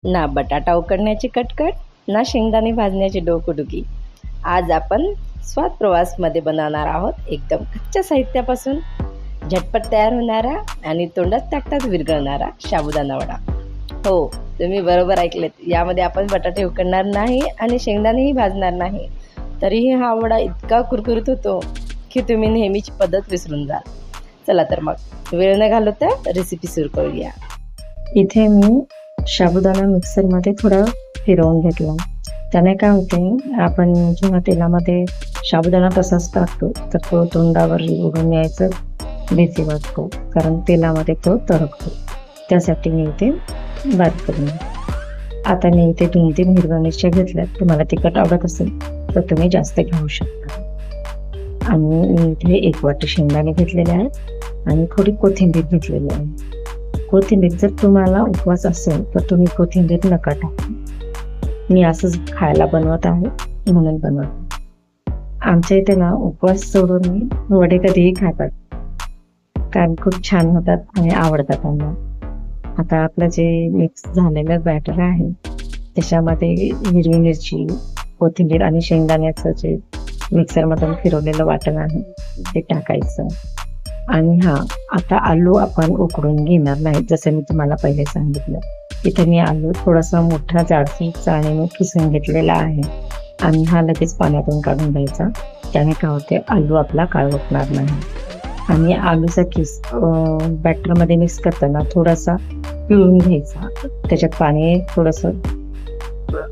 ना बटाटा उकडण्याची कटकट, ना शेंगदाणे भाजण्याची डोकदुखी. आज आपण स्वाद प्रवासमध्ये बनवणार आहोत एकदम कच्च्या साहित्यापासून झटपट तयार होणारा आणि तोंडात टाकताच विरघळणारा साबुदाणा वडा. हो, तुम्ही बरोबर ऐकलेत. यामध्ये आपण बटाटे उकडणार नाही आणि शेंगदाणेही भाजणार नाही. तरीही हा वडा इतका कुरकुरीत होतो की तुम्ही नेहमीची पद्धत विसरून जाल. चला तर मग वेळ न घालवता रेसिपी सुरू करूया. इथे मी साबुदाणा मिक्सरमध्ये थोडा फिरवून घेतला. त्याने काय होते, आपण जेव्हा तेलामध्ये साबुदाणा तसाच टाकतो तर तो तोंडावर उडून यायचं भीती वाटतो, कारण तेलामध्ये तो तडकतो. त्यासाठी मी इथे बारीक करून आता मी इथे 2-3 हिरव्या मिरच्या घेतल्यात. तुम्हाला तिखट आवडत असेल तर तुम्ही जास्त घेऊ शकता. आणि मी इथे 1 वाटी शेंगदाणे घेतलेले आहेत आणि थोडी कोथिंबीर घेतलेली आहे. कोथिंबीर जर तुम्हाला उपवास असेल तर तुम्ही कोथिंबीर नका टाकू. मी असंच खायला बनवत आहे म्हणून बनवते. आमच्या इथे ना उपवास सोडून वडे कधीही खातात, कारण खूप छान होतात आणि आवडतात त्यांना. आता आपलं जे मिक्स झालेलं बॅटर आहे त्याच्यामध्ये हिरवी मिरची, कोथिंबीर आणि शेंगदाण्याचं जे मिक्सरमधून फिरवलेलं वाटण आहे ते टाकायचं. आणि आता आलू आपण उकडून घेणार नाही, जसं मी तुम्हाला पहिले सांगितलं. इथे मी आलू थोडासा मोठा जाडसर आणि मी किसून घेतलेला आहे आणि लगेच पाण्यातून काढून द्यायचा. त्याने काय होते, आलू आपला काळवटणार नाही. आणि आलूचा किस बॅटरमध्ये मिक्स करताना थोडासा पिळून घ्यायचा. त्याच्यात पाणी थोडंसं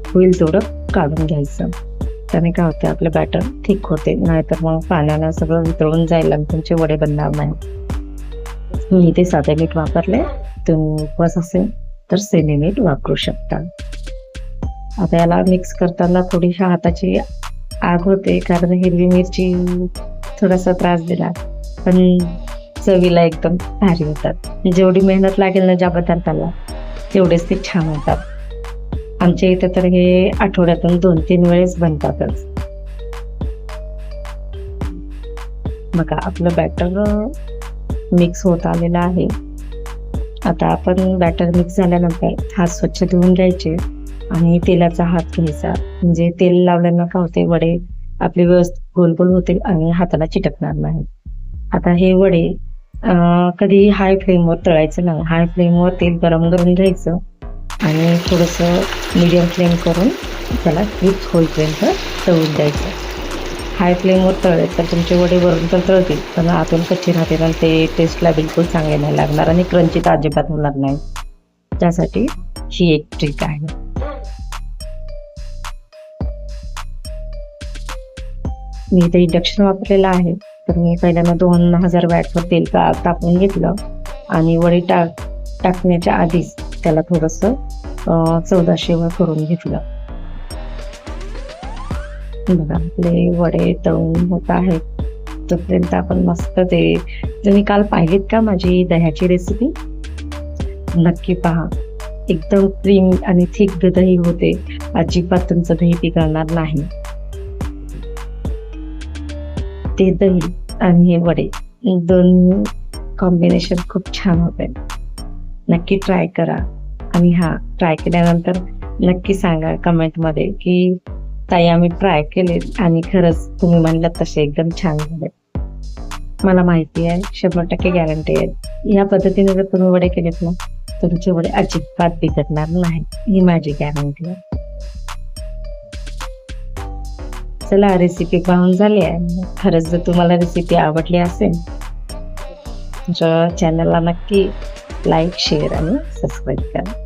होईल तेवढं काढून घ्यायचं. त्याने काय होते, आपलं बॅटर थिक होते, नाहीतर मग पाण्याला सगळं वितळून जाईल आणि तुमचे वडे बनणार नाही. मी इथे साधे मीठ वापरले, तुम्ही उपवास असेल तर सेमी मीठ वापरू शकता. आता याला मिक्स करताना थोडीशी हाताची आग होते, कारण हिरवी मिरची थोडासा त्रास दिला, पण चवीला एकदम भारी होतात. जेवढी मेहनत लागेल ना ज्या पदार्थाला, तेवढेच ते छान होतात. आमच्या इथे तर हे आठवड्यातून 2-3 वेळेस बनतातच. बघा, आपलं बॅटर मिक्स होत आलेलं आहे. आता आपण बॅटर मिक्स झाल्यानंतर हात स्वच्छ धुवून घ्यायचे आणि तेलाचा हात घ्यायचा. म्हणजे तेल लावल्यानं काय होते, वडे आपले व्यवस्थित गोल गोल होतील आणि हाताला चिटकणार नाही. आता हे वडे कधी हाय फ्लेमवर तळायचं नाही. हाय फ्लेमवर तेल गरम करून घ्यायचं आणि थोडंसं मीडियम फ्लेम करून त्याला क्रिस्प होईपर्यंत तळून द्यायचं. हाय फ्लेमवर तळले तर तुमचे वडे वरून तर तळतील, पण आतून कच्चे राहतील आणि ते टेस्टला बिलकुल चांगले नाही लागणार आणि क्रंची तर अजिबात होणार नाही. त्यासाठी ही एक ट्रिक आहे. मी इथे इंडक्शन वापरलेलं आहे, तर मी पहिल्यांदा 2000 वॅटवर तेल तापवून घेतलं आणि वडे टाकण्याच्या आधीच त्याला थोडंसं 1400 वर करून घेतलं. बघा, आपले वडे तळून होत आहेत. तोपर्यंत आपण मस्त ते, तुम्ही काल पाहिलीत का माझी दह्याची रेसिपी, नक्की पहा. एकदम क्रीम आणि थिक दही होते, अजिबात तुमचं दही पिघळणार नाही. ते दही आणि हे वडे दोन कॉम्बिनेशन खूप छान होते. नक्की ट्राय करा. आणि ट्राय केल्यानंतर नक्की सांगा कमेंटमध्ये की ताई आम्ही ट्राय केले आणि खरंच तुम्ही म्हणलं तसे एकदम छान झाले. मला माहिती आहे, 100% गॅरंटी आहे. या पद्धतीने जर तुम्ही वडे केलेत ना, तर तुमचे वडे अजिबात बिघडणार नाही, ही माझी गॅरंटी आहे. चला, रेसिपी पाहून झाली आहे. खरंच जर तुम्हाला रेसिपी आवडली असेल तर चॅनलला नक्की लाईक, शेअर आणि सबस्क्राईब करा.